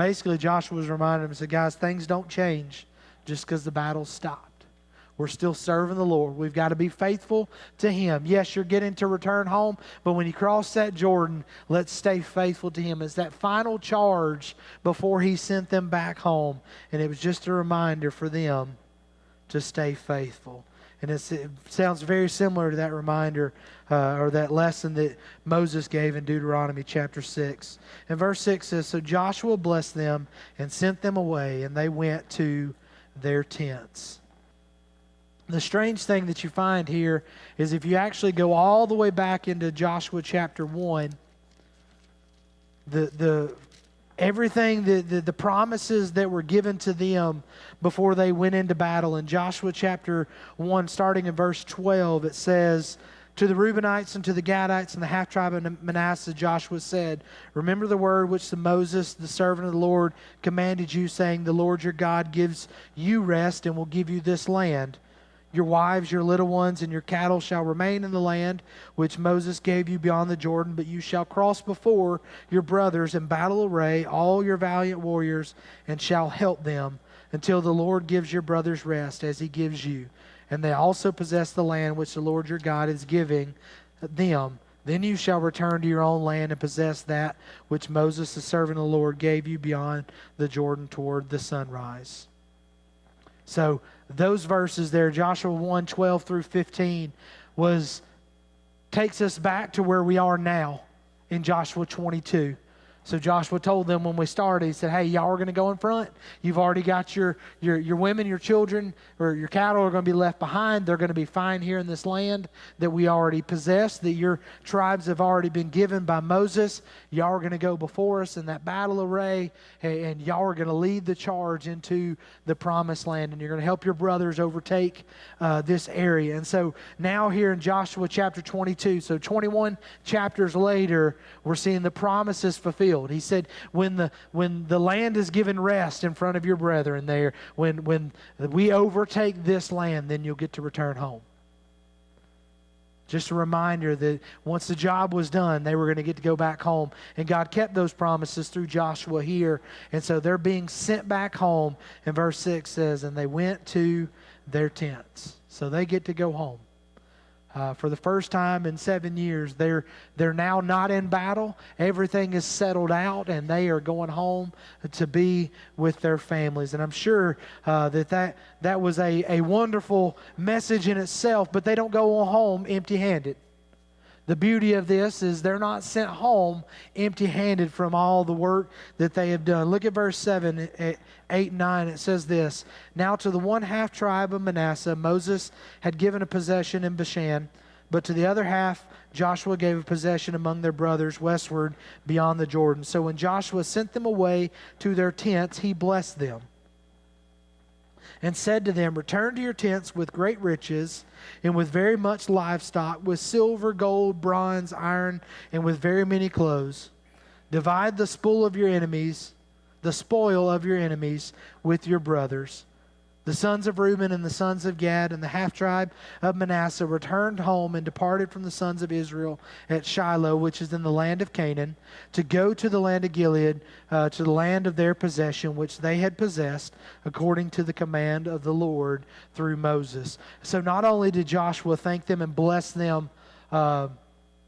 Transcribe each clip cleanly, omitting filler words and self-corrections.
Basically, Joshua was reminding them, he said, guys, things don't change just because the battle's stopped. We're still serving the Lord. We've got to be faithful to Him. Yes, you're getting to return home, but when you cross that Jordan, let's stay faithful to Him. It's that final charge before He sent them back home. And it was just a reminder for them to stay faithful. And it sounds very similar to that reminder or that lesson that Moses gave in Deuteronomy chapter 6. And verse 6 says, so Joshua blessed them and sent them away, and they went to their tents. The strange thing that you find here is if you actually go all the way back into Joshua chapter 1, everything, the promises that were given to them before they went into battle. In Joshua chapter 1, starting in verse 12, it says, to the Reubenites and to the Gadites and the half-tribe of Manasseh, Joshua said, remember the word which Moses, the servant of the Lord, commanded you, saying, the Lord your God gives you rest and will give you this land. Your wives, your little ones, and your cattle shall remain in the land which Moses gave you beyond the Jordan, but you shall cross before your brothers in battle array, all your valiant warriors, and shall help them until the Lord gives your brothers rest as He gives you. And they also possess the land which the Lord your God is giving them. Then you shall return to your own land and possess that which Moses, the servant of the Lord, gave you beyond the Jordan toward the sunrise. So those verses there, Joshua 1, 12 through 15, takes us back to where we are now in Joshua 22. So Joshua told them when we started, he said, hey, y'all are going to go in front. You've already got your women, your children, or your cattle are going to be left behind. They're going to be fine here in this land that we already possess, that your tribes have already been given by Moses. Y'all are going to go before us in that battle array, and y'all are going to lead the charge into the promised land, and you're going to help your brothers overtake this area. And so now here in Joshua chapter 22, so 21 chapters later, we're seeing the promises fulfilled. He said, when the land is given rest in front of your brethren there, when we overtake this land, then you'll get to return home. Just a reminder that once the job was done, they were going to get to go back home. And God kept those promises through Joshua here. And so they're being sent back home. And verse 6 says, and they went to their tents. So they get to go home. For the first time in 7 years, they're now not in battle. Everything is settled out, and they are going home to be with their families. And I'm sure that was a wonderful message in itself, but they don't go home empty-handed. The beauty of this is they're not sent home empty-handed from all the work that they have done. Look at verse 7, 8, and 9. It says this, now to the one half tribe of Manasseh, Moses had given a possession in Bashan, but to the other half, Joshua gave a possession among their brothers westward beyond the Jordan. So when Joshua sent them away to their tents, he blessed them and said to them, return to your tents with great riches and with very much livestock, with silver, gold, bronze, iron, and with very many clothes. Divide the spoil of your enemies with your brothers. The sons of Reuben and the sons of Gad and the half-tribe of Manasseh returned home and departed from the sons of Israel at Shiloh, which is in the land of Canaan, to go to the land of Gilead, to the land of their possession, which they had possessed, according to the command of the Lord through Moses. So not only did Joshua thank them and bless them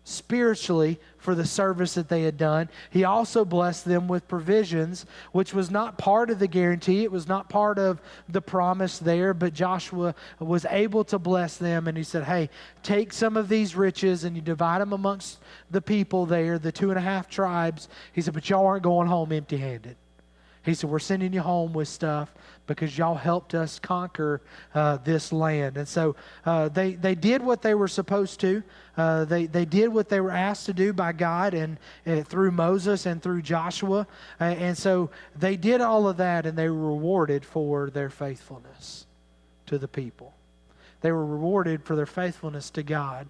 spiritually for the service that they had done, he also blessed them with provisions, which was not part of the guarantee. It was not part of the promise there, but Joshua was able to bless them, and he said, hey, take some of these riches and you divide them amongst the people there, the 2.5 tribes. He said, but y'all aren't going home empty-handed. He said, we're sending you home with stuff because y'all helped us conquer this land. And so they did what they were supposed to. They did what they were asked to do by God and through Moses and through Joshua. And so they did all of that, and they were rewarded for their faithfulness to the people. They were rewarded for their faithfulness to God.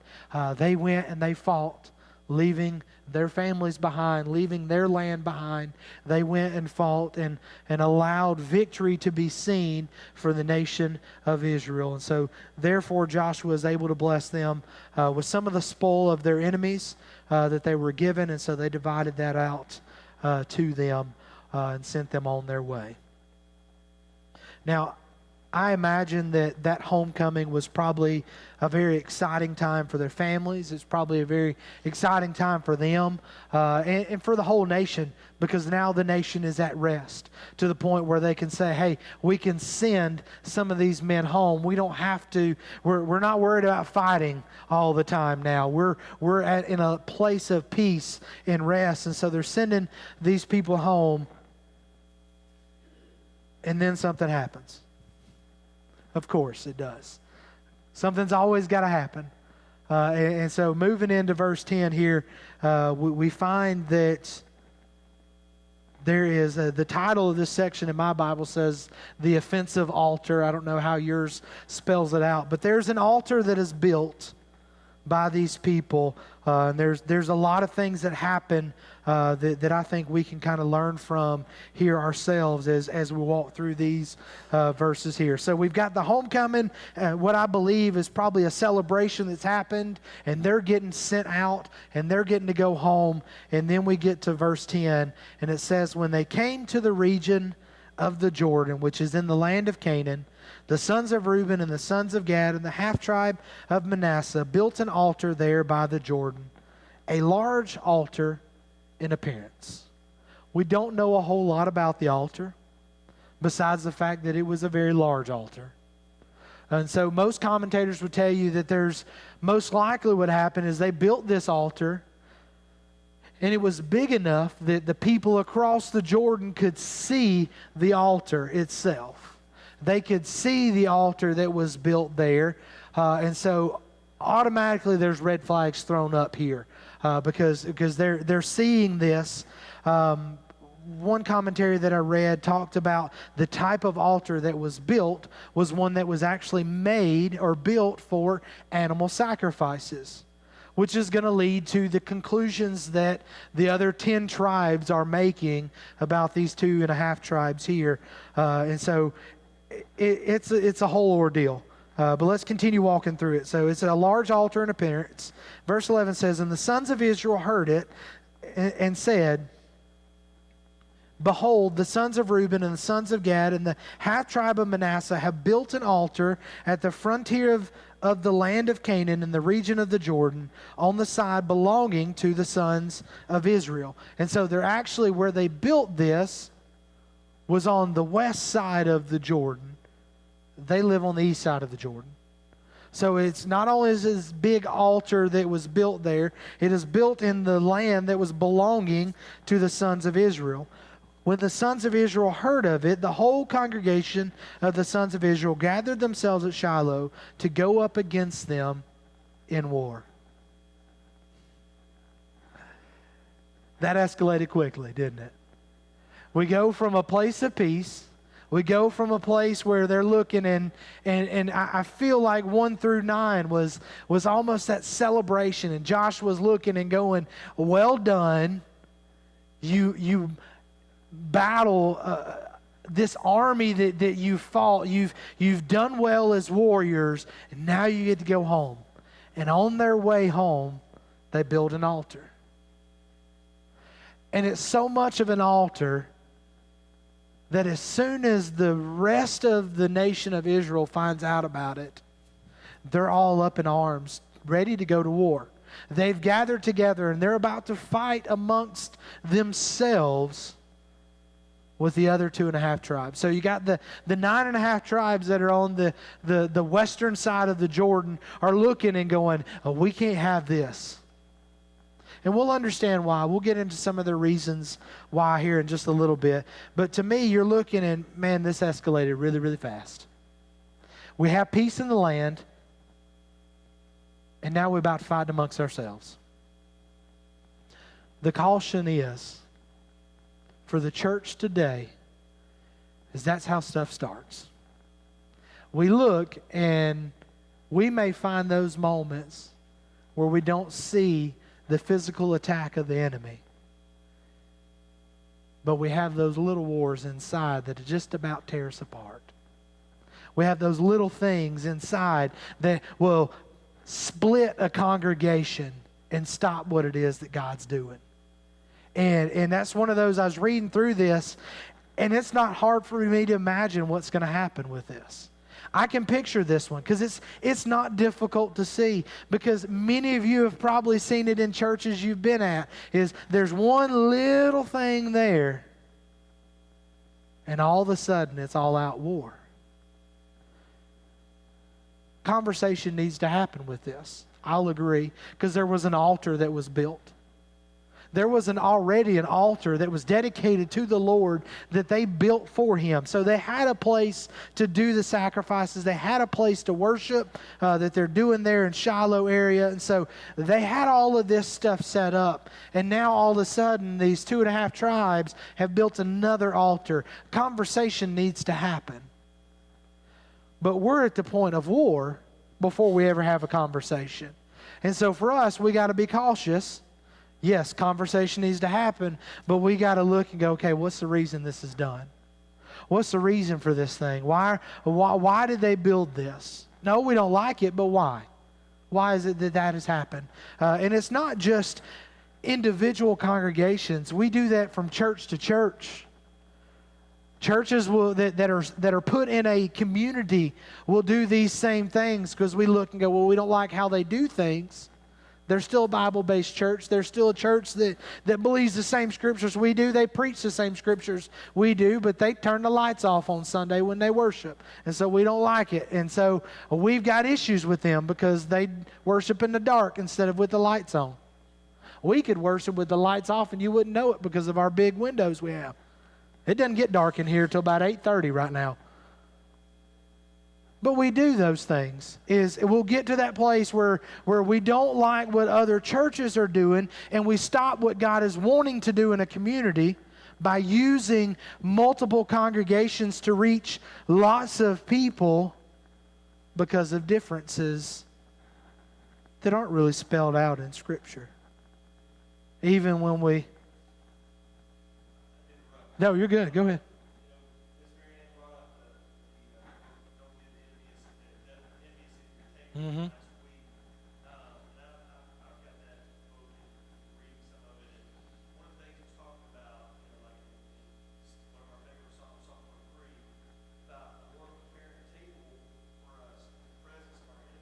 They went and they fought, leaving their families behind, leaving their land behind. They went and fought and allowed victory to be seen for the nation of Israel. And so therefore Joshua is able to bless them with some of the spoil of their enemies that they were given, and so they divided that out to them. and sent them on their way. Now, I imagine that homecoming was probably a very exciting time for their families. It's probably a very exciting time for them and for the whole nation, because now the nation is at rest to the point where they can say, hey, we can send some of these men home. We don't have to, we're not worried about fighting all the time now. We're in a place of peace and rest. And so they're sending these people home, and then something happens. Of course it does. Something's always got to happen. And so moving into verse 10 here, we find that there is the title of this section in my Bible says the offensive altar. I don't know how yours spells it out, but there's an altar that is built by these people. And there's a lot of things that happen that I think we can kind of learn from here ourselves as we walk through these verses here. So we've got the homecoming, what I believe is probably a celebration that's happened, and they're getting sent out, and they're getting to go home. And then we get to verse 10, and it says, when they came to the region of the Jordan, which is in the land of Canaan, the sons of Reuben and the sons of Gad and the half-tribe of Manasseh built an altar there by the Jordan, a large altar in appearance. We don't know a whole lot about the altar, besides the fact that it was a very large altar. And so most commentators would tell you that there's most likely what happened is they built this altar, and it was big enough that the people across the Jordan could see the altar itself. They could see the altar that was built there. And so automatically there's red flags thrown up here because they're seeing this. One commentary that I read talked about the type of altar that was built was one that was actually made or built for animal sacrifices, which is going to lead to the conclusions that the other 10 tribes are making about these 2.5 tribes here. And so it's a whole ordeal. But let's continue walking through it. So it's a large altar in appearance. Verse 11 says, and the sons of Israel heard it and said, behold, the sons of Reuben and the sons of Gad and the half-tribe of Manasseh have built an altar at the frontier of the land of Canaan in the region of the Jordan on the side belonging to the sons of Israel. And so they're actually, where they built this was on the west side of the Jordan. They live on the east side of the Jordan. So it's not only is this big altar that was built there, it is built in the land that was belonging to the sons of Israel. When the sons of Israel heard of it, the whole congregation of the sons of Israel gathered themselves at Shiloh to go up against them in war. That escalated quickly, didn't it? We go from a place of peace. We go from a place where they're looking, and I feel like 1 through 9 was almost that celebration. And Josh was looking and going, well done. You battle this army that you fought. You've done well as warriors, and now you get to go home. And on their way home, they build an altar. And it's so much of an altar that as soon as the rest of the nation of Israel finds out about it, they're all up in arms, ready to go to war. They've gathered together and they're about to fight amongst themselves with the other 2.5 tribes. So you got the 9.5 tribes that are on the western side of the Jordan are looking and going, oh, we can't have this. And we'll understand why. We'll get into some of the reasons why here in just a little bit. But to me, you're looking and, man, this escalated really, really fast. We have peace in the land, and now we're about to fight amongst ourselves. The caution is, for the church today, is that's how stuff starts. We look and we may find those moments where we don't see the physical attack of the enemy. But we have those little wars inside that just about tear us apart. We have those little things inside that will split a congregation and stop what it is that God's doing. And that's one of those, I was reading through this, and it's not hard for me to imagine what's going to happen with this. I can picture this one because it's not difficult to see, because many of you have probably seen it in churches you've been at, is there's one little thing there, and all of a sudden it's all out war. Conversation needs to happen with this. I'll agree, because there was an altar that was built. There was already an altar that was dedicated to the Lord that they built for Him. So they had a place to do the sacrifices. They had a place to worship that they're doing there in Shiloh area. And so they had all of this stuff set up. And now all of a sudden, these 2.5 tribes have built another altar. Conversation needs to happen. But we're at the point of war before we ever have a conversation. And so for us, we got to be cautious. Yes, conversation needs to happen, but we got to look and go, okay, what's the reason this is done? What's the reason for this thing? Why did they build this? No, we don't like it, but why? Why is it that has happened? And it's not just individual congregations. We do that from church to church. Churches that are put in a community will do these same things because we look and go, well, we don't like how they do things. They're still a Bible-based church. They're still a church that believes the same scriptures we do. They preach the same scriptures we do, but they turn the lights off on Sunday when they worship. And so we don't like it. And so we've got issues with them because they worship in the dark instead of with the lights on. We could worship with the lights off and you wouldn't know it because of our big windows we have. It doesn't get dark in here till about 8:30 right now. But we do those things. We'll get to that place where we don't like what other churches are doing, and we stop what God is wanting to do in a community by using multiple congregations to reach lots of people because of differences that aren't really spelled out in Scripture. Even when we... No, you're good. Go ahead. Mm-hmm.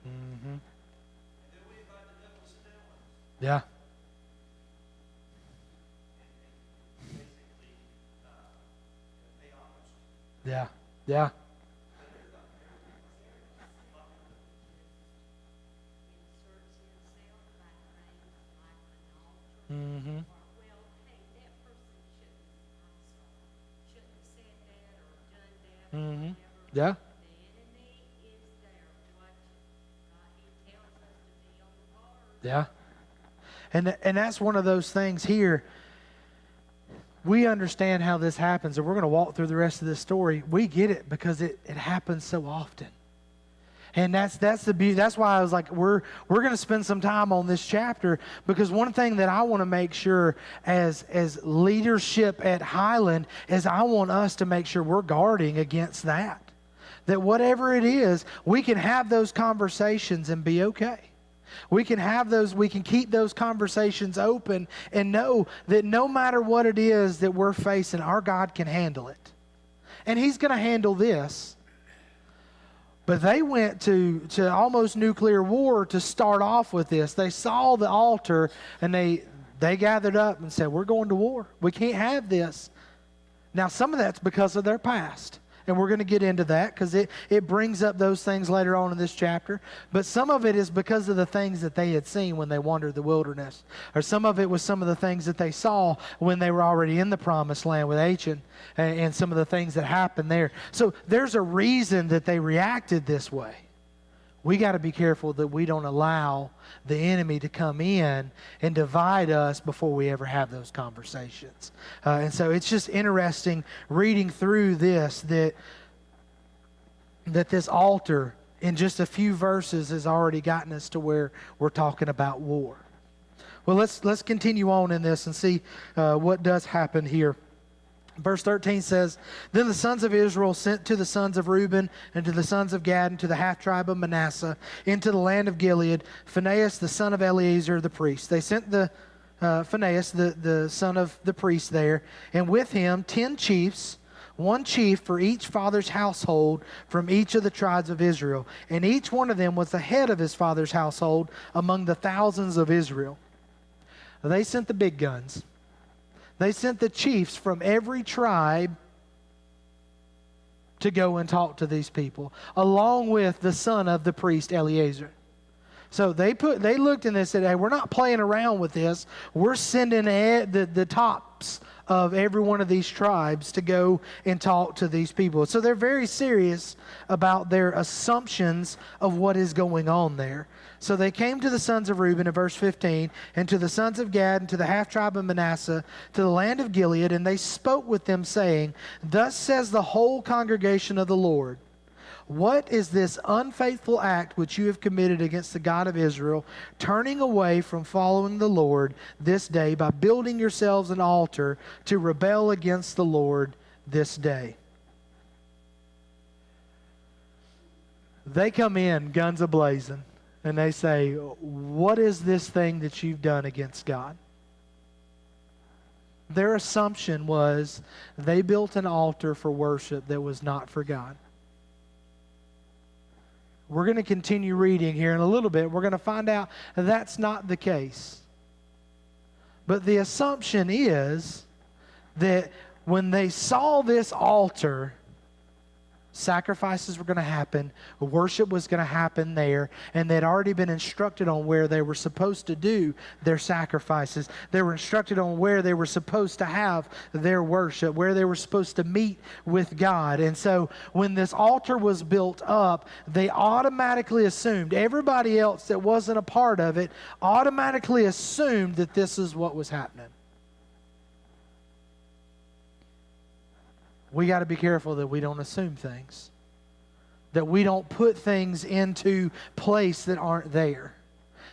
Mm-hmm. Yeah. Yeah. Yeah. Mm-hmm. Mm-hmm. Yeah. Yeah. And that's one of those things here. We understand how this happens, and we're going to walk through the rest of this story. We get it because it happens so often. And that's the beauty. That's why I was like, we're going to spend some time on this chapter, because one thing that I want to make sure as leadership at Highland is I want us to make sure we're guarding against that. That whatever it is, we can have those conversations and be okay. We can keep those conversations open and know that no matter what it is that we're facing, our God can handle it. And He's going to handle this. But they went to almost nuclear war to start off with this. They saw the altar and they gathered up and said, we're going to war. We can't have this. Now, some of that's because of their past. And we're going to get into that because it brings up those things later on in this chapter. But some of it is because of the things that they had seen when they wandered the wilderness. Or some of it was some of the things that they saw when they were already in the promised land with Achan and some of the things that happened there. So there's a reason that they reacted this way. We got to be careful that we don't allow the enemy to come in and divide us before we ever have those conversations. And so it's just interesting reading through this, that this altar in just a few verses has already gotten us to where we're talking about war. Well, let's continue on in this and see what does happen here. Verse 13 says, Then the sons of Israel sent to the sons of Reuben and to the sons of Gad and to the half-tribe of Manasseh into the land of Gilead, Phinehas the son of Eleazar the priest. They sent Phinehas, the son of the priest there, and with him 10 chiefs, one chief for each father's household from each of the tribes of Israel. And each one of them was the head of his father's household among the thousands of Israel. They sent the big guns. They sent the chiefs from every tribe to go and talk to these people, along with the son of the priest Eleazar. So they looked and they said, hey, we're not playing around with this. We're sending the tops of every one of these tribes to go and talk to these people. So they're very serious about their assumptions of what is going on there. So they came to the sons of Reuben in verse 15, and to the sons of Gad, and to the half-tribe of Manasseh, to the land of Gilead, and they spoke with them, saying, thus says the whole congregation of the Lord, what is this unfaithful act which you have committed against the God of Israel, turning away from following the Lord this day by building yourselves an altar to rebel against the Lord this day? They come in, guns a-blazing, and they say, what is this thing that you've done against God? Their assumption was they built an altar for worship that was not for God. We're going to continue reading here in a little bit. We're going to find out that's not the case. But the assumption is that when they saw this altar, sacrifices were going to happen, worship was going to happen there, and they'd already been instructed on where they were supposed to do their sacrifices. They were instructed on where they were supposed to have their worship, where they were supposed to meet with God. And so when this altar was built up, they automatically assumed, everybody else that wasn't a part of it automatically assumed that this is what was happening. We got to be careful that we don't assume things, that we don't put things into place that aren't there,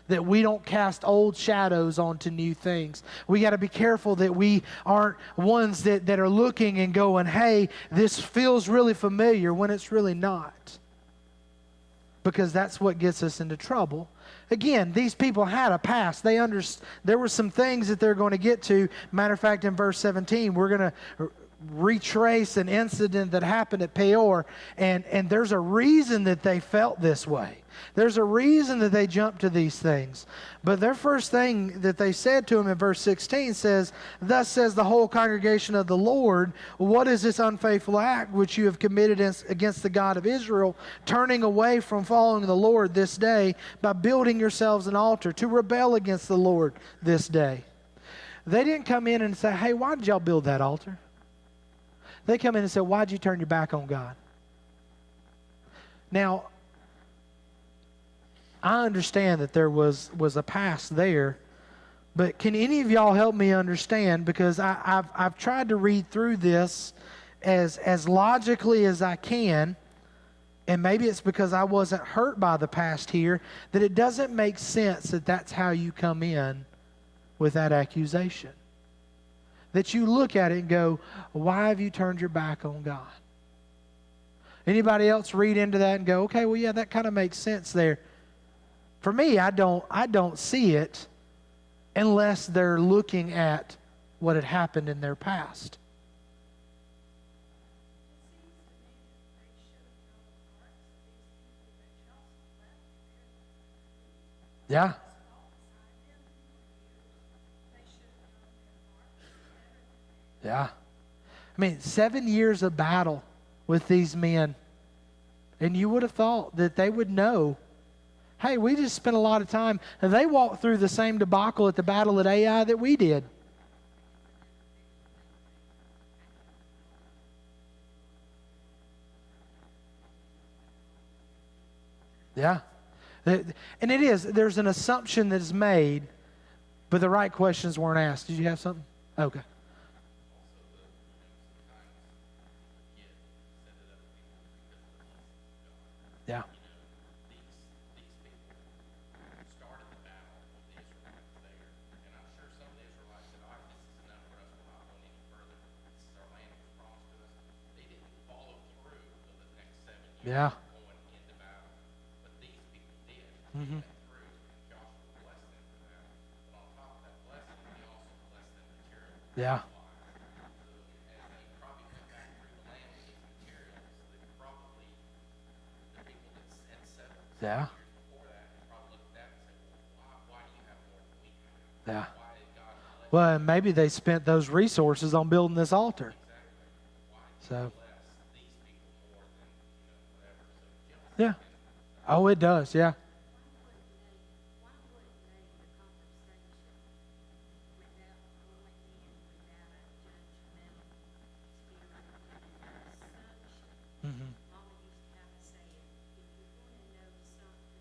that we don't cast old shadows onto new things. We got to be careful that we aren't ones that are looking and going, hey, this feels really familiar, when it's really not. Because that's what gets us into trouble. Again, these people had a past. There were some things that they're going to get to. Matter of fact, in verse 17, we're going to retrace an incident that happened at Peor, and there's a reason that they felt this way. There's a reason that they jumped to these things. But their first thing that they said to him in verse 16 says, thus says the whole congregation of the Lord, what is this unfaithful act which you have committed against the God of Israel, turning away from following the Lord this day by building yourselves an altar to rebel against the Lord this day? They didn't come in and say, hey, why did y'all build that altar? They come in and say, why'd you turn your back on God? Now, I understand that there was a past there, but can any of y'all help me understand? Because I've tried to read through this as logically as I can, and maybe it's because I wasn't hurt by the past here, that it doesn't make sense that that's how you come in with that accusation. That you look at it and go, why have you turned your back on God? Anybody else read into that and go, okay, well, yeah, that kind of makes sense there. For me, I don't see it unless they're looking at what had happened in their past. Yeah. Yeah. I mean, 7 years of battle with these men. And you would have thought that they would know, hey, we just spent a lot of time. And they walked through the same debacle at the battle at Ai that we did. Yeah. And it is. There's an assumption that is made, but the right questions weren't asked. Did you have something? Okay. Yeah. These people started the battle with the Israelites there, and I'm sure some of the Israelites said, "All right, this is enough for us. We're not going any further. This is our land was promised to us." They didn't follow through for the next 7 years Yeah. going into battle, but these people did. Mm-hmm. They went through, and Joshua blessed them for that. But on top of that blessing, he Yeah. As they probably went back through the land with these materials, that probably the people that had settled Yeah. years before that had probably looked at that and said, well, why do you have more than we have? Yeah. Why did God bless Well, and maybe they spent those resources on building this altar. exactly? Why did So, you bless these people more than, whatever? So jealousy. yeah. Oh, it does. Yeah. Why wouldn't they, the conversation, without going in without a judgmental spirit and assumption? Mm-hmm. Mama used to have to say, if you want to know something,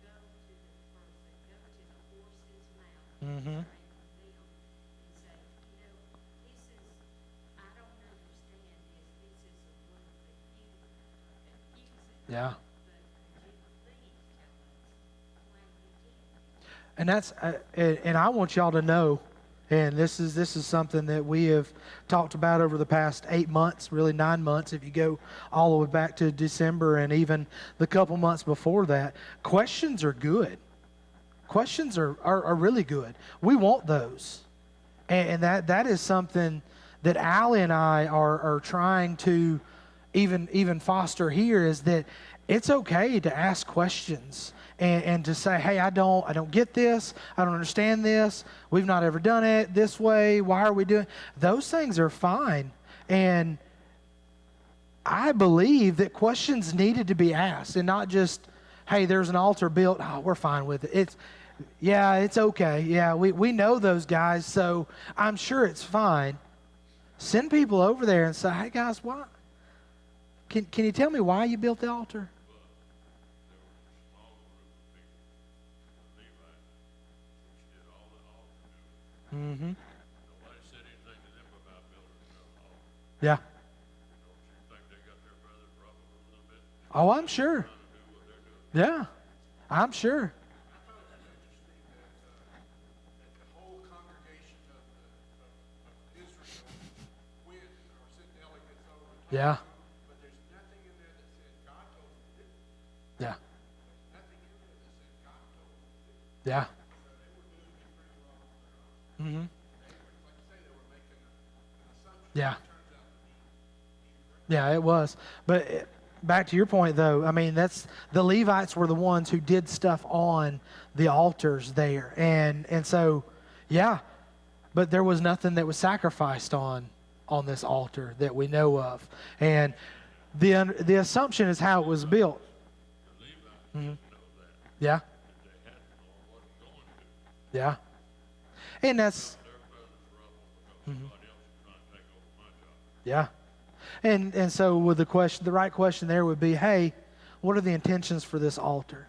go to the person, go to the horse's mouth, Mm-hmm. straight from them, and say, this is, I don't understand this, this is a little confusing. Yeah. But could you please tell us why you did it? And that's and I want y'all to know, and this is something that we have talked about over the past 8 months, really 9 months, if you go all the way back to December and even the couple months before that. Questions are good. Questions are really good. We want those. And that is something that Allie and I are trying to even foster here, is that it's okay to ask questions and to say, hey, I don't get this. I don't understand this. We've not ever done it this way. Why are we doing? Those things are fine. And I believe that questions needed to be asked, and not just, hey, there's an altar built. Oh, we're fine with it. It's okay. Yeah, we know those guys, so I'm sure it's fine. Send people over there and say, hey, guys, why? Can you tell me why you built the altar? Mm-hmm. Nobody said anything to them about building another altar. Yeah. Don't you think they got their brother problem a little bit? Oh, I'm sure. Trying to do what they're doing. Yeah, I'm sure. I thought it was interesting that the whole congregation of Israel went or sent delegates over and talked Yeah. to them, but there's nothing in there that said God told them to do it. Yeah. There's nothing in there that said God told them to do it. Yeah. So they were moving pretty well on their own. Mm-hmm. They were, like you say, they were making an assumption. Yeah. It turns out to be correct. Yeah, it was. But back to your point, though, I mean, that's the Levites were the ones who did stuff on the altars there, and so, yeah. But there was nothing that was sacrificed on this altar that we know of, and the assumption is how it was built. The Levites Mhm. didn't know that. Yeah, They hadn't or wasn't going to. yeah, and that's Their brothers rubble because somebody else is trying to take over my job. yeah. And so with the right question there would be, hey, what are the intentions for this altar?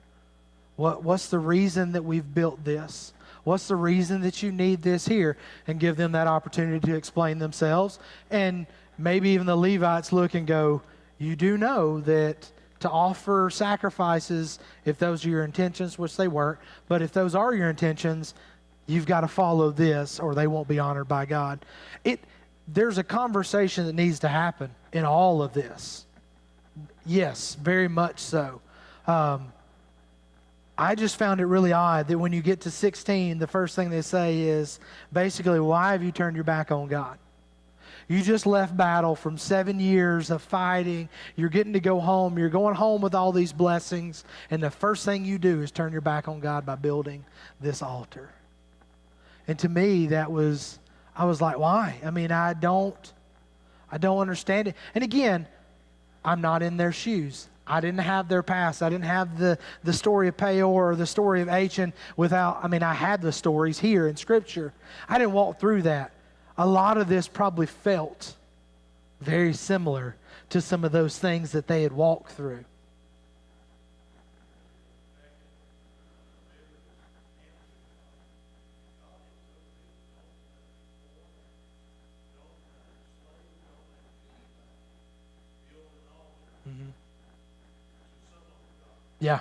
What's the reason that we've built this? What's the reason that you need this here? And give them that opportunity to explain themselves. And maybe even the Levites look and go, you do know that to offer sacrifices, if those are your intentions, which they weren't, but if those are your intentions, you've got to follow this or they won't be honored by God. There's a conversation that needs to happen in all of this. Yes, very much so. I just found it really odd that when you get to 16, the first thing they say is basically, why have you turned your back on God? You just left battle from 7 years of fighting. You're getting to go home. You're going home with all these blessings. And the first thing you do is turn your back on God by building this altar. And to me, I was like, why? I mean, I don't understand it. And again, I'm not in their shoes. I didn't have their past. I didn't have the story of Peor or the story of Achan I had the stories here in Scripture. I didn't walk through that. A lot of this probably felt very similar to some of those things that they had walked through. Mm-hmm. Yeah.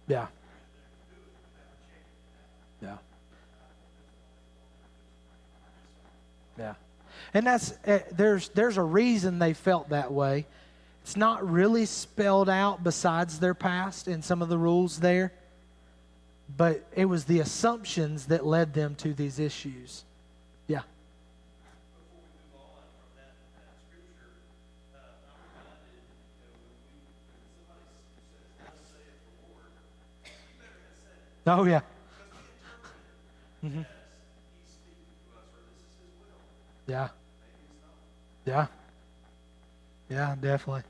Yeah. Yeah. Yeah. And that's there's a reason they felt that way. It's not really spelled out besides their past in some of the rules there. But it was the assumptions that led them to these issues. Yeah. Before we move on from that scripture, I'm reminded, when somebody says, "Thus saith the Lord," you better have said it. Oh, yeah. Because we interpret it as he's speaking to us, or this is his will. Yeah. Maybe it's not. Yeah. Yeah, definitely.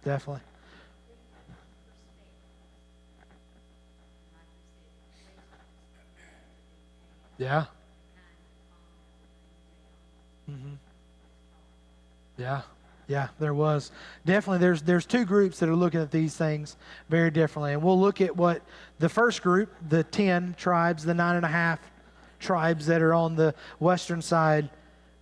Definitely. Yeah. Yeah. Yeah, there was. Definitely, there's two groups that are looking at these things very differently. And we'll look at what the first group, the 10 tribes, the 9.5 tribes that are on the western side,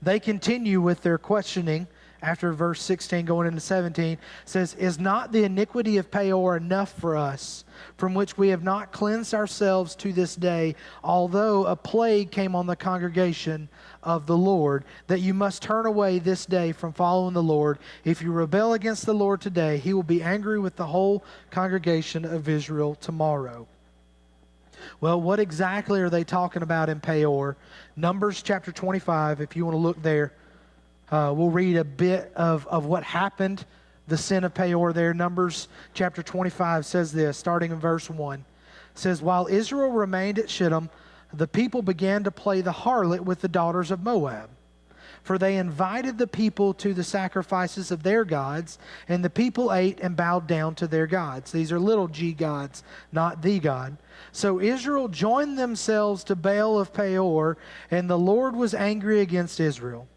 they continue with their questioning after verse 16 going into 17. Says, "Is not the iniquity of Peor enough for us, from which we have not cleansed ourselves to this day, although a plague came on the congregation of the Lord, that you must turn away this day from following the Lord? If you rebel against the Lord today, he will be angry with the whole congregation of Israel tomorrow." Well, what exactly are they talking about in Peor? Numbers chapter 25, if you want to look there. We'll read a bit of what happened, the sin of Peor there. Numbers chapter 25 says this, starting in verse 1. It says, "While Israel remained at Shittim, the people began to play the harlot with the daughters of Moab. For they invited the people to the sacrifices of their gods, and the people ate and bowed down to their gods." These are little g gods, not the God. "So Israel joined themselves to Baal of Peor, and the Lord was angry against Israel."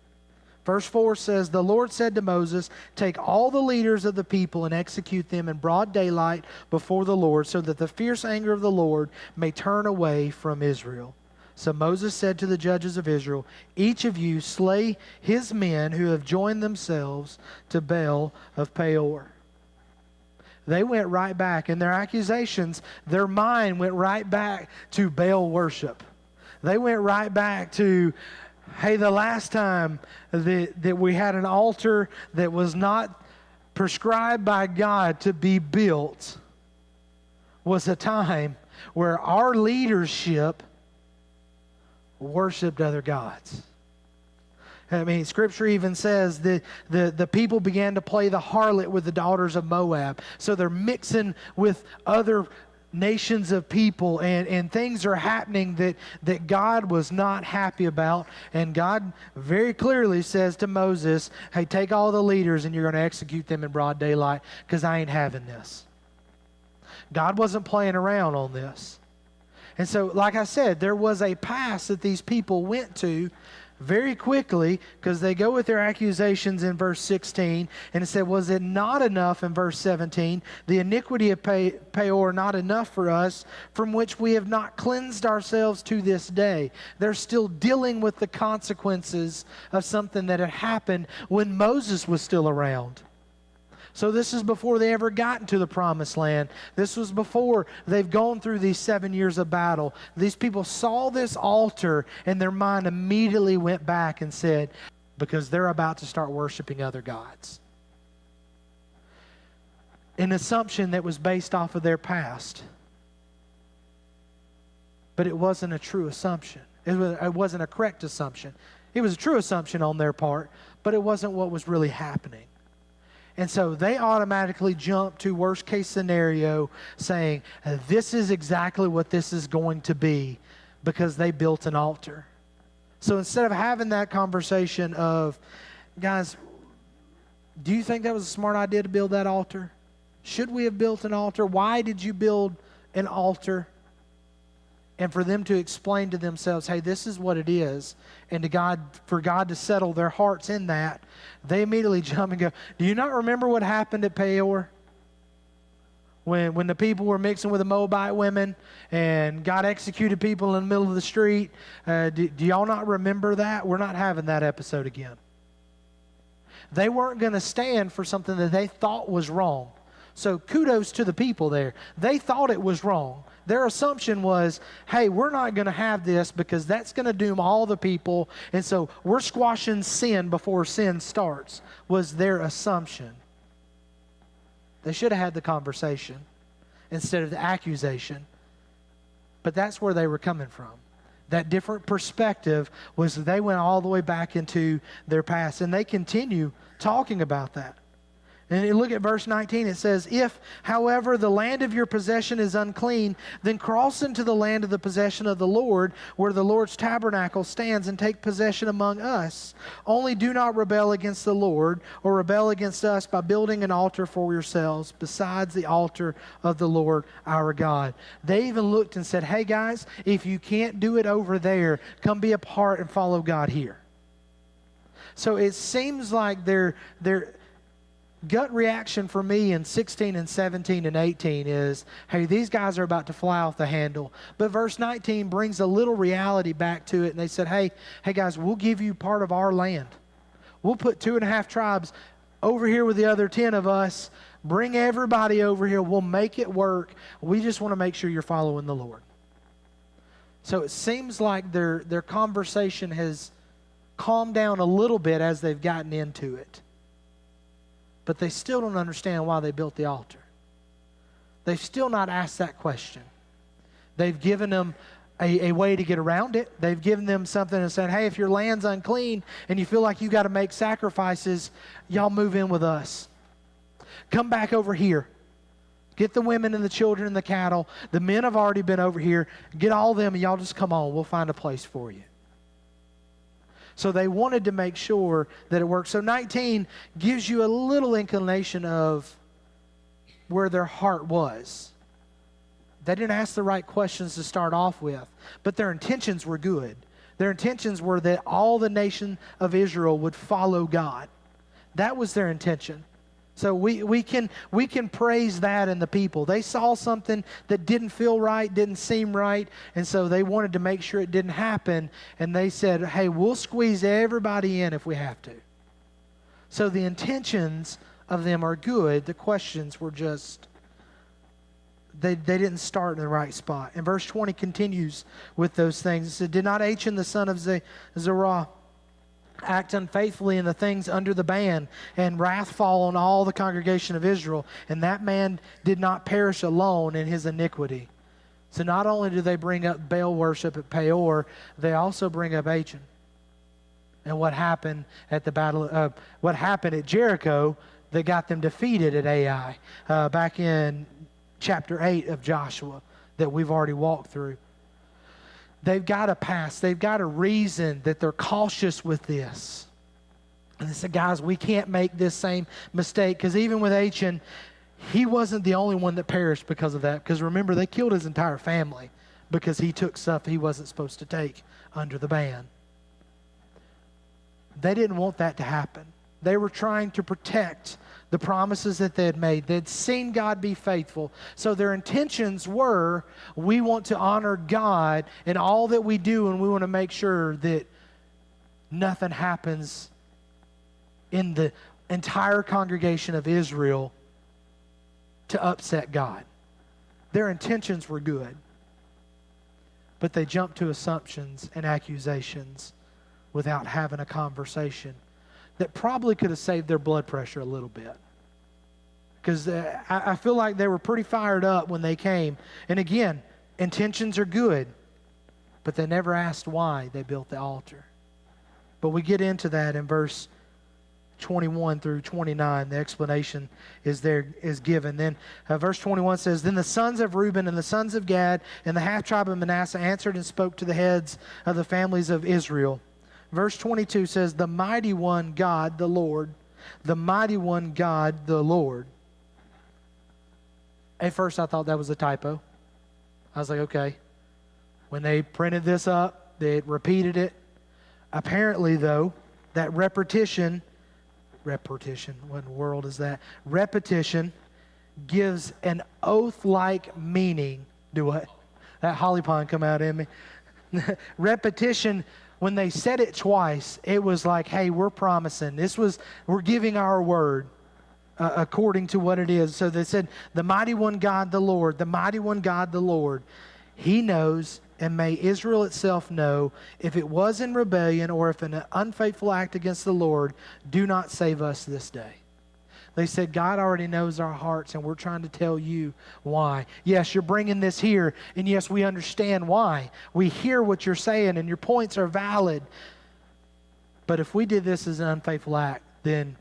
Verse 4 says, "The Lord said to Moses, take all the leaders of the people and execute them in broad daylight before the Lord, so that the fierce anger of the Lord may turn away from Israel. So Moses said to the judges of Israel, each of you slay his men who have joined themselves to Baal of Peor." They went right back. In their accusations, their mind went right back to Baal worship. They went right back to, hey, the last time that we had an altar that was not prescribed by God to be built was a time where our leadership worshipped other gods. I mean, Scripture even says that the people began to play the harlot with the daughters of Moab. So they're mixing with other nations of people, and things are happening that God was not happy about. And God very clearly says to Moses, hey, take all the leaders and you're going to execute them in broad daylight, because I ain't having this. God wasn't playing around on this. And so, like I said, there was a pass that these people went to very quickly, because they go with their accusations in verse 16, and it said, was it not enough in verse 17, the iniquity of Peor not enough for us, from which we have not cleansed ourselves to this day? They're still dealing with the consequences of something that had happened when Moses was still around. So this is before they ever got into the promised land. This was before they've gone through these 7 years of battle. These people saw this altar and their mind immediately went back and said, because they're about to start worshiping other gods. An assumption that was based off of their past. But it wasn't a true assumption. It wasn't a correct assumption. It was a true assumption on their part, but it wasn't what was really happening. And so they automatically jump to worst case scenario, saying, this is exactly what this is going to be, because they built an altar. So instead of having that conversation of, guys, do you think that was a smart idea to build that altar? Should we have built an altar? Why did you build an altar? And for them to explain to themselves, hey, this is what it is, and for God to settle their hearts in that, they immediately jump and go, do you not remember what happened at Peor? When the people were mixing with the Moabite women and God executed people in the middle of the street? Do y'all not remember that? We're not having that episode again. They weren't going to stand for something that they thought was wrong. So kudos to the people there. They thought it was wrong. Their assumption was, hey, we're not going to have this because that's going to doom all the people. And so we're squashing sin before sin starts, was their assumption. They should have had the conversation instead of the accusation. But that's where they were coming from. That different perspective was they went all the way back into their past. And they continue talking about that. And you look at verse 19, it says, if, however, the land of your possession is unclean, then cross into the land of the possession of the Lord, where the Lord's tabernacle stands, and take possession among us. Only do not rebel against the Lord, or rebel against us by building an altar for yourselves, besides the altar of the Lord our God. They even looked and said, hey guys, if you can't do it over there, come be a part and follow God here. So it seems like they're gut reaction for me in 16 and 17 and 18 is, hey, these guys are about to fly off the handle. But verse 19 brings a little reality back to it. And they said, hey guys, we'll give you part of our land. We'll put 2.5 tribes over here with the other 10 of us. Bring everybody over here. We'll make it work. We just want to make sure you're following the Lord. So it seems like their conversation has calmed down a little bit as they've gotten into it. But they still don't understand why they built the altar. They've still not asked that question. They've given them a way to get around it. They've given them something and said, hey, if your land's unclean and you feel like you got to make sacrifices, y'all move in with us. Come back over here. Get the women and the children and the cattle. The men have already been over here. Get all of them and y'all just come on. We'll find a place for you. So they wanted to make sure that it worked. So 19 gives you a little inclination of where their heart was. They didn't ask the right questions to start off with, but their intentions were good. Their intentions were that all the nation of Israel would follow God. That was their intention. So we can praise that in the people. They saw something that didn't feel right, didn't seem right, and so they wanted to make sure it didn't happen, and they said, hey, we'll squeeze everybody in if we have to. So the intentions of them are good. The questions were just, they didn't start in the right spot. And verse 20 continues with those things. It said, did not Achan the son of Zerah act unfaithfully in the things under the ban, and wrath fall on all the congregation of Israel, and that man did not perish alone in his iniquity. So not only do they bring up Baal worship at Peor, they also bring up Achan. And what happened at the battle, what happened at Jericho that got them defeated at Ai, back in chapter 8 of Joshua that we've already walked through. They've got a past. They've got a reason that they're cautious with this. And they said, guys, we can't make this same mistake. Because even with Achan, he wasn't the only one that perished because of that. Because remember, they killed his entire family because he took stuff he wasn't supposed to take under the ban. They didn't want that to happen. They were trying to protect the promises that they had made. They'd seen God be faithful. So their intentions were, we want to honor God in all that we do, and we want to make sure that nothing happens in the entire congregation of Israel to upset God. Their intentions were good. But they jumped to assumptions and accusations without having a conversation that probably could have saved their blood pressure a little bit. Because I feel like they were pretty fired up when they came. And again, intentions are good, but they never asked why they built the altar. But we get into that in verse 21 through 29. The explanation is given. Then verse 21 says, then the sons of Reuben and the sons of Gad and the half-tribe of Manasseh answered and spoke to the heads of the families of Israel. Verse 22 says, the mighty one God, the Lord, the mighty one God, the Lord. At first I thought that was a typo. I was like, okay. When they printed this up, they repeated it. Apparently, though, that repetition, what in the world is that? Repetition gives an oath-like meaning. Do what? That Holly Pond come out in me. Repetition, when they said it twice, it was like, hey, we're promising. We're giving our word according to what it is. So they said, the mighty one God, the Lord, the mighty one God, the Lord. He knows, and may Israel itself know, if it was in rebellion or if an unfaithful act against the Lord, do not save us this day. They said, God already knows our hearts, and we're trying to tell you why. Yes, you're bringing this here, and yes, we understand why. We hear what you're saying, and your points are valid. But if we did this as an unfaithful act, then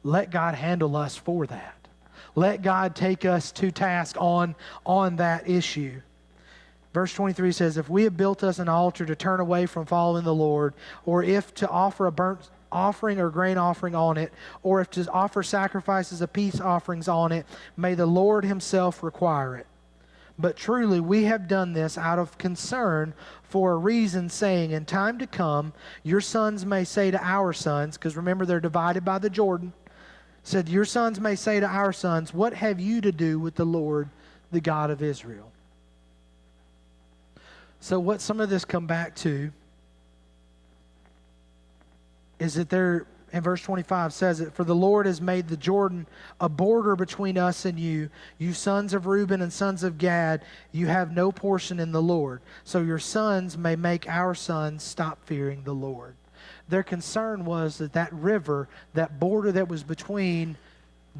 let God handle us for that. Let God take us to task on that issue. Verse 23 says, if we have built us an altar to turn away from following the Lord, or if to offer a burnt offering or grain offering on it, or if to offer sacrifices of peace offerings on it, may the Lord himself require it. But truly we have done this out of concern for a reason, saying, in time to come, your sons may say to our sons, because remember they're divided by the Jordan, said, your sons may say to our sons, what have you to do with the Lord, the God of Israel? So what some of this come back to is that there, in verse 25 says it, for the Lord has made the Jordan a border between us and you. You sons of Reuben and sons of Gad, you have no portion in the Lord. So your sons may make our sons stop fearing the Lord. Their concern was that that river, that border that was between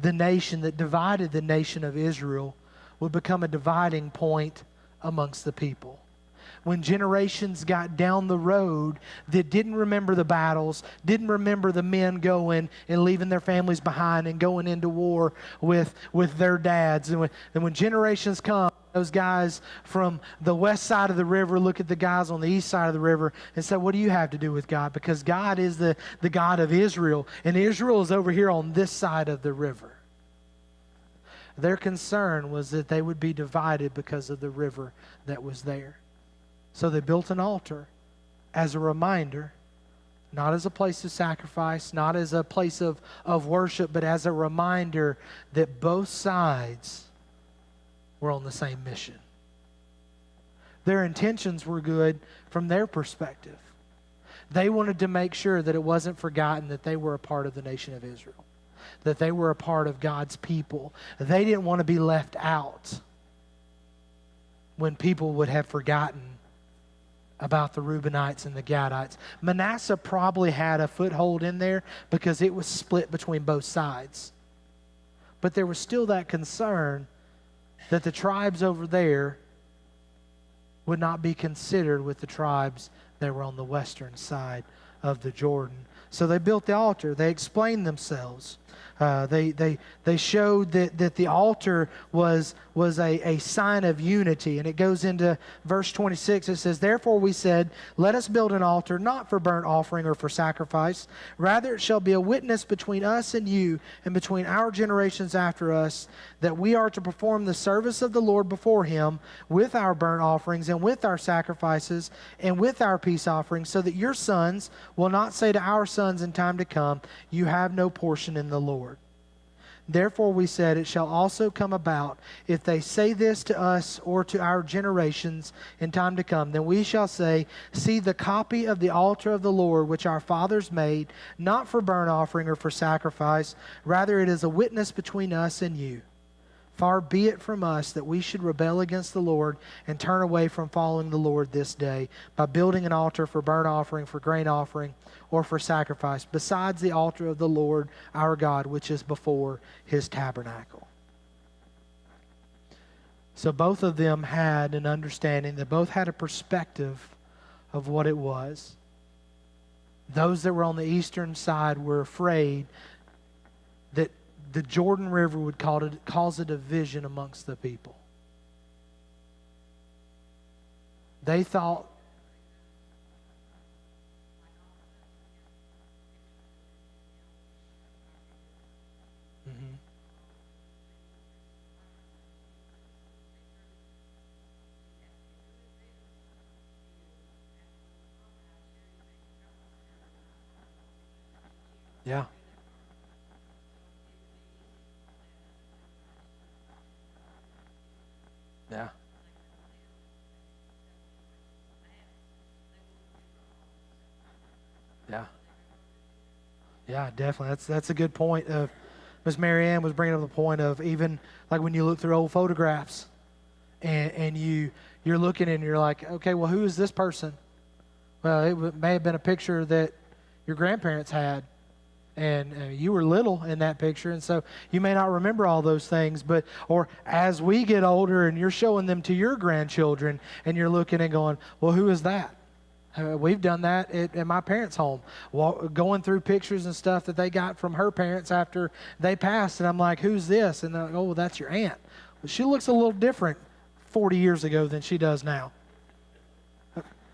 the nation, that divided the nation of Israel, would become a dividing point amongst the people. When generations got down the road that didn't remember the battles, didn't remember the men going and leaving their families behind and going into war with their dads. And when generations come, those guys from the west side of the river look at the guys on the east side of the river and say, what do you have to do with God? Because God is the God of Israel, and Israel is over here on this side of the river. Their concern was that they would be divided because of the river that was there. So they built an altar as a reminder, not as a place of sacrifice, not as a place of worship, but as a reminder that both sides were on the same mission. Their intentions were good from their perspective. They wanted to make sure that it wasn't forgotten that they were a part of the nation of Israel, that they were a part of God's people. They didn't want to be left out when people would have forgotten about the Reubenites and the Gadites. Manasseh probably had a foothold in there because it was split between both sides. But there was still that concern that the tribes over there would not be considered with the tribes that were on the western side of the Jordan. So they built the altar. They explained themselves. They showed that the altar was a sign of unity. And it goes into verse 26. It says, therefore we said, let us build an altar, not for burnt offering or for sacrifice. Rather it shall be a witness between us and you, and between our generations after us, that we are to perform the service of the Lord before him with our burnt offerings and with our sacrifices and with our peace offerings, so that your sons will not say to our sons in time to come, you have no portion in the Lord. Therefore we said, it shall also come about, if they say this to us or to our generations in time to come, then we shall say, see the copy of the altar of the Lord, which our fathers made, not for burnt offering or for sacrifice. Rather it is a witness between us and you. Far be it from us that we should rebel against the Lord and turn away from following the Lord this day by building an altar for burnt offering, for grain offering, or for sacrifice, besides the altar of the Lord our God, which is before his tabernacle. So both of them had an understanding. They both had a perspective of what it was. Those that were on the eastern side were afraid that the Jordan River would cause a division amongst the people. They thought yeah. Yeah. Yeah. Yeah, definitely. That's a good point. Miss Mary Ann was bringing up the point of even like when you look through old photographs and you're looking and you're like, okay, well, who is this person? Well, may have been a picture that your grandparents had, And you were little in that picture, and so you may not remember all those things. But or as we get older and you're showing them to your grandchildren, and you're looking and going, well, who is that? We've done that at my parents' home, going through pictures and stuff that they got from her parents after they passed. And I'm like, who's this? And they're like, oh, well, that's your aunt. Well, she looks a little different 40 years ago than she does now.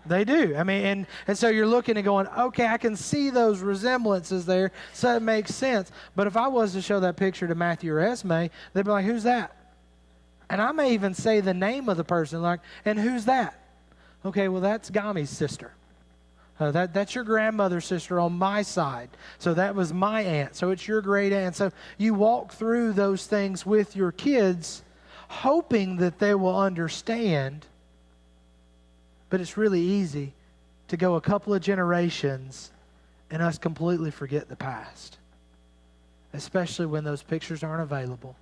They do. I mean, and so you're looking and going, okay, I can see those resemblances there, so it makes sense. But if I was to show that picture to Matthew or Esme, they'd be like, who's that? And I may even say the name of the person, like, and who's that? Okay, well, that's Gami's sister. That's your grandmother's sister on my side. So that was my aunt. So it's your great aunt. So you walk through those things with your kids, hoping that they will understand. But it's really easy to go a couple of generations and us completely forget the past, especially when those pictures aren't available,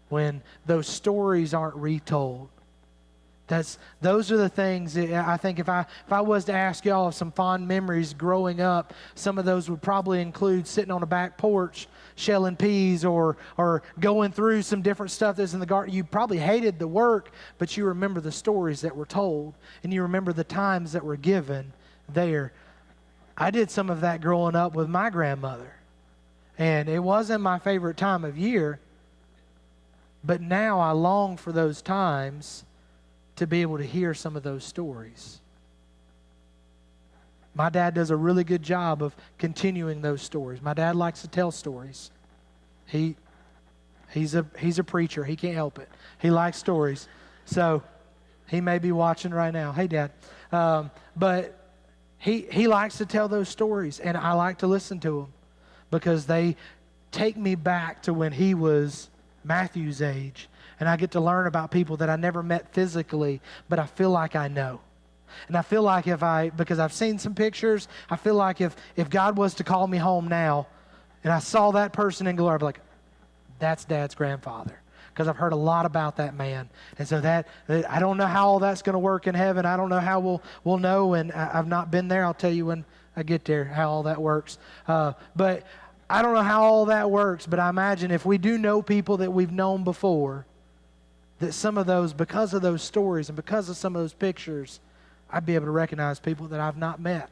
when those stories aren't retold. Those are the things that I think if I was to ask y'all of some fond memories growing up, some of those would probably include sitting on a back porch shelling peas or going through some different stuff that's in the garden. You probably hated the work, but you remember the stories that were told, and you remember the times that were given there. I did some of that growing up with my grandmother, and it wasn't my favorite time of year, but now I long for those times to be able to hear some of those stories. My dad does a really good job of continuing those stories. My dad likes to tell stories. He's a preacher. He can't help it. He likes stories. So he may be watching right now. Hey, Dad. But he likes to tell those stories, and I like to listen to them because they take me back to when he was Matthew's age. And I get to learn about people that I never met physically, but I feel like I know. And I feel like because I've seen some pictures, I feel like if God was to call me home now, and I saw that person in glory, I'd be like, that's Dad's grandfather. Because I've heard a lot about that man. And so I don't know how all that's going to work in heaven. I don't know how we'll know, and I've not been there. I'll tell you when I get there how all that works. But I don't know how all that works, but I imagine if we do know people that we've known before, that some of those, because of those stories and because of some of those pictures, I'd be able to recognize people that I've not met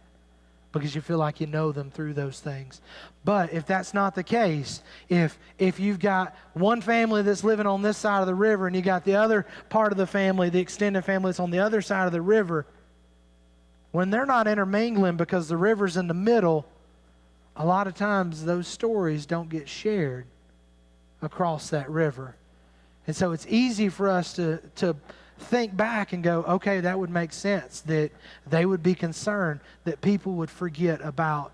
because you feel like you know them through those things. But if that's not the case, if you've got one family that's living on this side of the river and you got the other part of the family, the extended family that's on the other side of the river, when they're not intermingling because the river's in the middle, a lot of times those stories don't get shared across that river. And so it's easy for us to think back and go, okay, that would make sense, that they would be concerned that people would forget about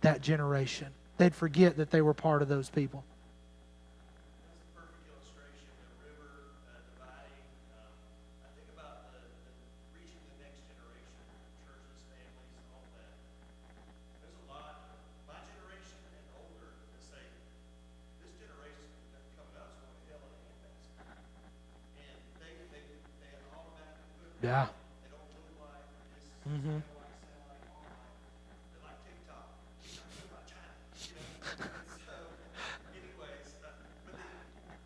that generation. They'd forget that they were part of those people. That's a perfect illustration, the river dividing. I think about the reaching the next generation, churches, families, all that. There's a lot, my generation and older, that say, this generation coming out is going to hell in a handbasket. And they automatically put it Yeah. They don't look like this, Mm-hmm. they don't like, sound like, online. They like TikTok. Talking about China, you know? So, anyways, but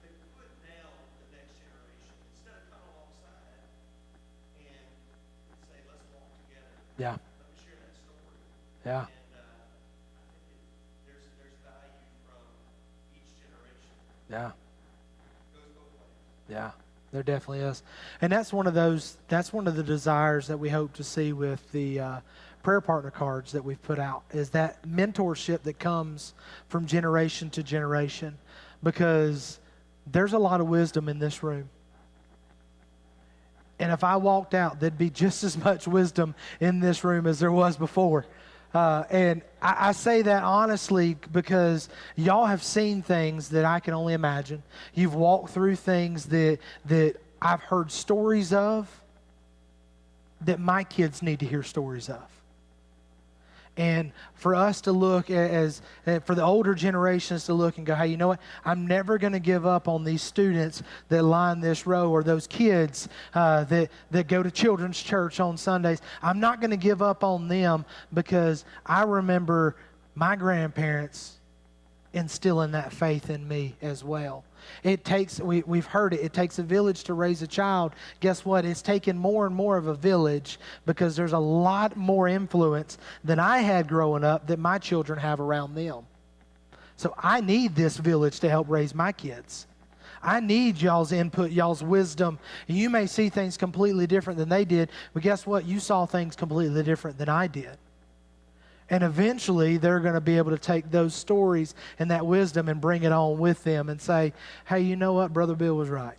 they put down the next generation instead of coming alongside and say, let's walk together. Yeah. Let me share that story. Yeah. And I think there's value from each generation. Yeah. It goes both ways. Yeah. There definitely is. And that's one of the desires that we hope to see with the prayer partner cards that we've put out, is that mentorship that comes from generation to generation, because there's a lot of wisdom in this room. And if I walked out, there'd be just as much wisdom in this room as there was before. And I say that honestly because y'all have seen things that I can only imagine. You've walked through things that I've heard stories of that my kids need to hear stories of. And for us to look for the older generations to look and go, hey, you know what? I'm never going to give up on these students that line this row, or those kids that go to children's church on Sundays. I'm not going to give up on them, because I remember my grandparents instilling that faith in me as well. It takes, we've heard it takes a village to raise a child. Guess what? It's taken more and more of a village because there's a lot more influence than I had growing up that my children have around them. So I need this village to help raise my kids. I need y'all's input, y'all's wisdom. You may see things completely different than they did, but guess what? You saw things completely different than I did. And eventually, they're going to be able to take those stories and that wisdom and bring it on with them and say, hey, you know what? Brother Bill was right.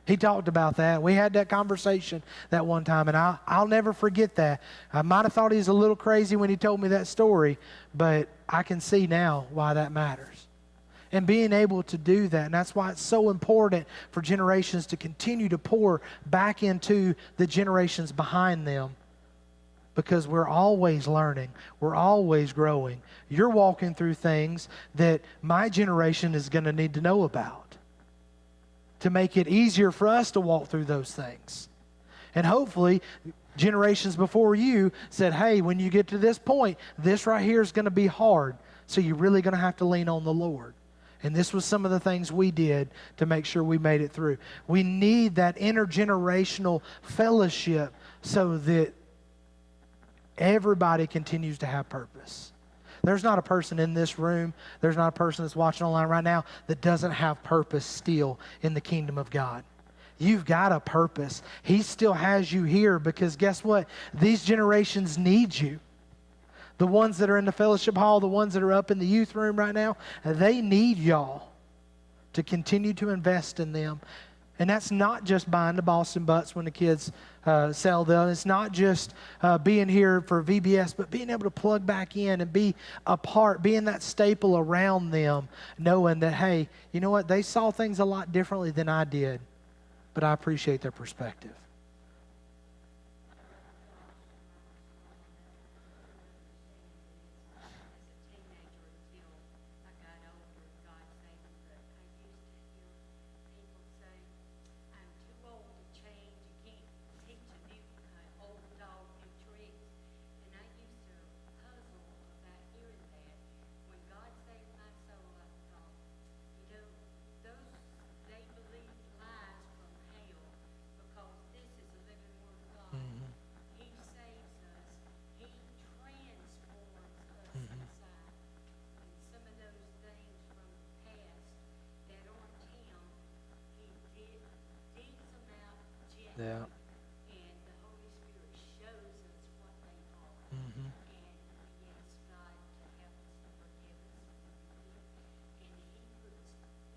He talked about that. We had that conversation that one time, and I'll never forget that. I might have thought he was a little crazy when he told me that story, but I can see now why that matters. And being able to do that, and that's why it's so important for generations to continue to pour back into the generations behind them. Because we're always learning. We're always growing. You're walking through things that my generation is going to need to know about to make it easier for us to walk through those things. And hopefully, generations before you said, hey, when you get to this point, this right here is going to be hard. So you're really going to have to lean on the Lord. And this was some of the things we did to make sure we made it through. We need that intergenerational fellowship so that everybody continues to have purpose. There's not a person in this room, there's not a person that's watching online right now that doesn't have purpose still in the kingdom of God. You've got a purpose. He still has you here because guess what? These generations need you. The ones that are in the fellowship hall, the ones that are up in the youth room right now, they need y'all to continue to invest in them. And that's not just buying the Boston Butts when the kids sell them. It's not just being here for VBS, but being able to plug back in and be a part, being that staple around them, knowing that, hey, you know what? They saw things a lot differently than I did, but I appreciate their perspective. Yeah. And the Holy Spirit shows us what they are. Mm-hmm. And we ask God to help us to forgive us and He puts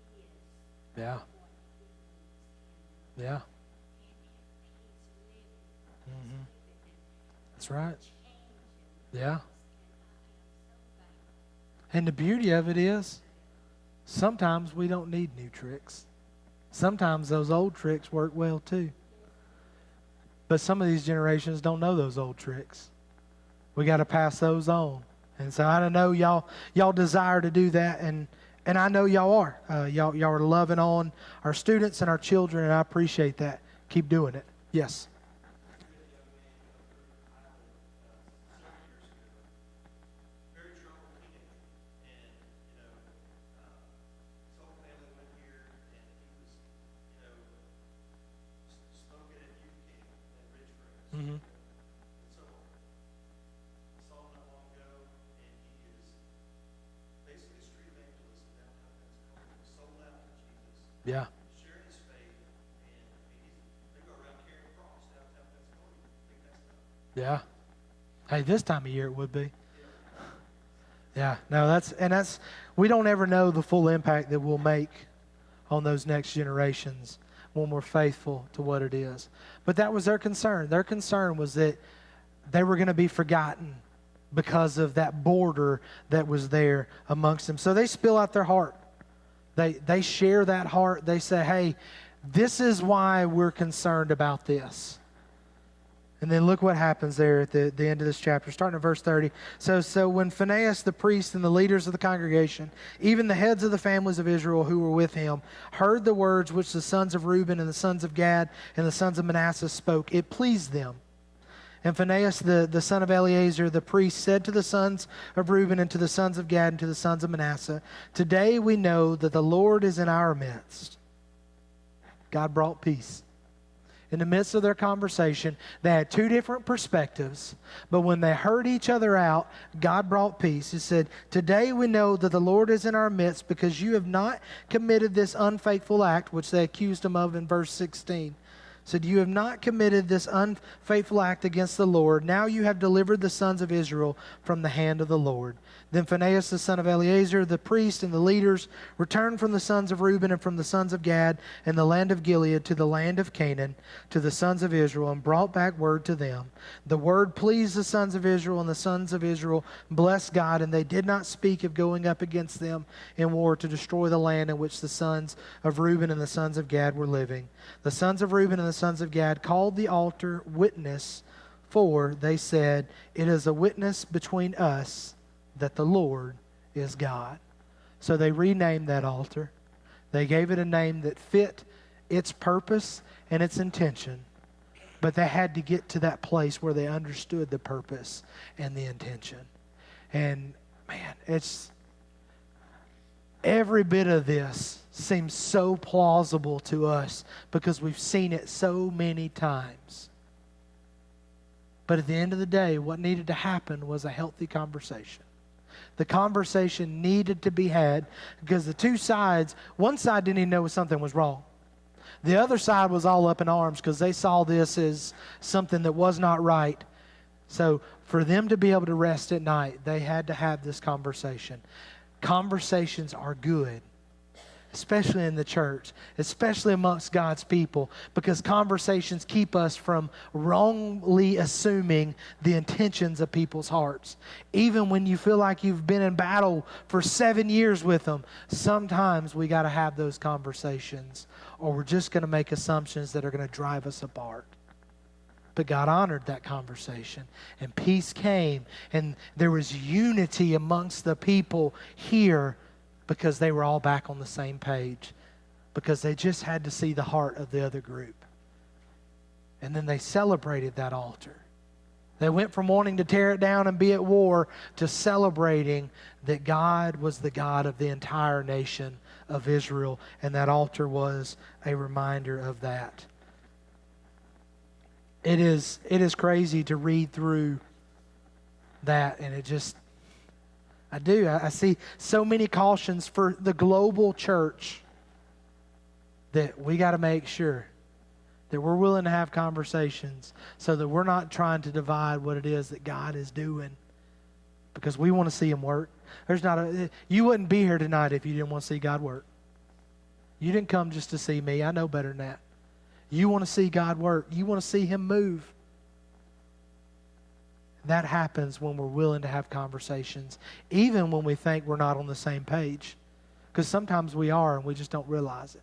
His Yeah. what He needs Yeah. in Him. He's living. Mm-hmm. And That's right. changing Yeah. us. And I am so thankful. And the beauty of it is, sometimes we don't need new tricks. Sometimes those old tricks work well too. But some of these generations don't know those old tricks. We got to pass those on. And so I don't know, y'all desire to do that, and I know y'all are. Y'all are loving on our students and our children, and I appreciate that. Keep doing it. Yes. Very troubled teenager, and his whole family went here, and he was, smoking at youth camp at Ridgecrest. Mm-hmm. So I saw him not long ago, and he is basically a street evangelist in downtown Pensacola, sold out to Jesus, Yeah. sharing his faith, and they go around carrying a cross downtown Pensacola. I think that's tough. Yeah. Hey, this time of year it would be. Yeah. No, that's we don't ever know the full impact that we'll make on those next generations when we're faithful to what it is. But that was their concern. Their concern was that they were going to be forgotten because of that border that was there amongst them. So they spill out their heart. They share that heart. They say, hey, this is why we're concerned about this. And then look what happens there at the end of this chapter, starting at verse 30. So when Phinehas the priest and the leaders of the congregation, even the heads of the families of Israel who were with him, heard the words which the sons of Reuben and the sons of Gad and the sons of Manasseh spoke, it pleased them. And Phinehas, the son of Eleazar, the priest, said to the sons of Reuben and to the sons of Gad and to the sons of Manasseh, today we know that the Lord is in our midst. God brought peace. In the midst of their conversation, they had two different perspectives, but when they heard each other out, God brought peace. He said, today we know that the Lord is in our midst because you have not committed this unfaithful act, which they accused him of in verse 16. Said, you have not committed this unfaithful act against the Lord. Now you have delivered the sons of Israel from the hand of the Lord. Then Phinehas, the son of Eleazar, the priest, and the leaders returned from the sons of Reuben and from the sons of Gad and the land of Gilead to the land of Canaan, to the sons of Israel, and brought back word to them. The word pleased the sons of Israel, and the sons of Israel blessed God, and they did not speak of going up against them in war to destroy the land in which the sons of Reuben and the sons of Gad were living. The sons of Reuben and the sons of Gad called the altar Witness, for they said, it is a witness between us that the Lord is God. So they renamed that altar. They gave it a name that fit its purpose and its intention. But they had to get to that place where they understood the purpose and the intention. And man, it's every bit of this seems so plausible to us because we've seen it so many times. But at the end of the day, what needed to happen was a healthy conversation. The conversation needed to be had because the two sides, one side didn't even know something was wrong. The other side was all up in arms because they saw this as something that was not right. So for them to be able to rest at night, they had to have this conversation. Conversations are good, especially in the church, especially amongst God's people, because conversations keep us from wrongly assuming the intentions of people's hearts. Even when you feel like you've been in battle for 7 years with them, sometimes we got to have those conversations, or we're just going to make assumptions that are going to drive us apart. But God honored that conversation, and peace came, and there was unity amongst the people here, because they were all back on the same page, because they just had to see the heart of the other group. And then they celebrated that altar. They went from wanting to tear it down and be at war to celebrating that God was the God of the entire nation of Israel, and that altar was a reminder of that. It is crazy to read through that, and it just, I see so many cautions for the global church that we got to make sure that we're willing to have conversations so that we're not trying to divide what it is that God is doing, because we want to see Him work. You wouldn't be here tonight if you didn't want to see God work. You didn't come just to see me. I know better than that. You want to see God work. You want to see Him move. That happens when we're willing to have conversations, even when we think we're not on the same page. Because sometimes we are and we just don't realize it.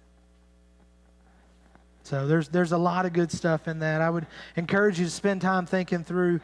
So there's a lot of good stuff in that. I would encourage you to spend time thinking through